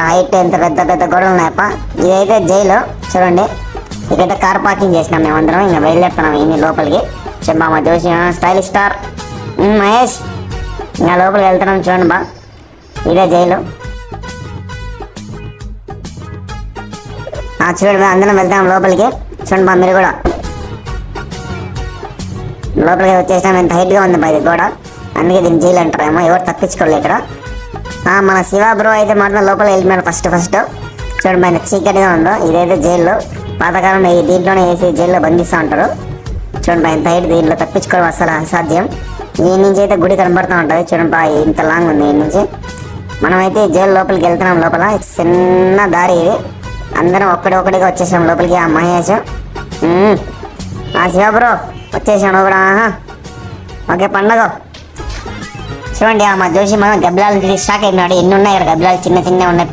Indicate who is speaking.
Speaker 1: Height ఎంత పెద్ద పెద్ద గోడలు ఉన్నాయప్ప. ఇదైతే జైలు చూడండి. ఇక్కడైతే కార్ పార్కింగ్ చేసినాం మేమందరం. ఇంకా బయలుదేరుతున్నాం ఇన్ని లోపలికి. చెప్పా మా జోషి స్టైలిష్ స్టార్ మహేష్. ఇంకా లోపలికి వెళ్తున్నాం చూడండి బా. ఇదే జైలు. చూడండి అందరం వెళ్తాం లోపలికి. చూడండి బా మీరు కూడా. లోపలికి వచ్చేసినాం. ఎంత హైట్గా ఉంది బా ఇది గోడ. అందుకే దీన్ని జైలు అంటారేమో. ఎవరు తప్పించుకోలేదు ఇక్కడ. మన శివ బ్రో అయితే మాత్రం లోపల వెళ్ళిపోయాడు ఫస్ట్. చూడండి పైన చీకటిగా ఉందో. ఇదైతే జైల్లో పాతకాలం దీంట్లోనే వేసి జైల్లో బంధిస్తూ ఉంటారు. చూడండి ఎంత హైట్. దీంట్లో తప్పించుకోవడం అసలు అసాధ్యం. ఈ నుంచి అయితే గుడి కనబడుతూ ఉంటుంది. చూడండి ఇంత లాంగ్ ఉంది ఈ నుంచి. మనమైతే జైలు లోపలికి వెళ్తున్నాం. లోపల చిన్న దారి ఇది. అందరం ఒక్కడిగా వచ్చేసాం లోపలికి. ఆ మహేష్ శివ బ్రో వచ్చేసాను కూడా. ఓకే పండగ. చూడండి మా జోషి మనం గబ్బిలాలు స్టాక్ అయినాడు. ఎన్ని ఉన్నాయి ఇక్కడ గబ్బిలాలు చిన్న ఉన్నాయి.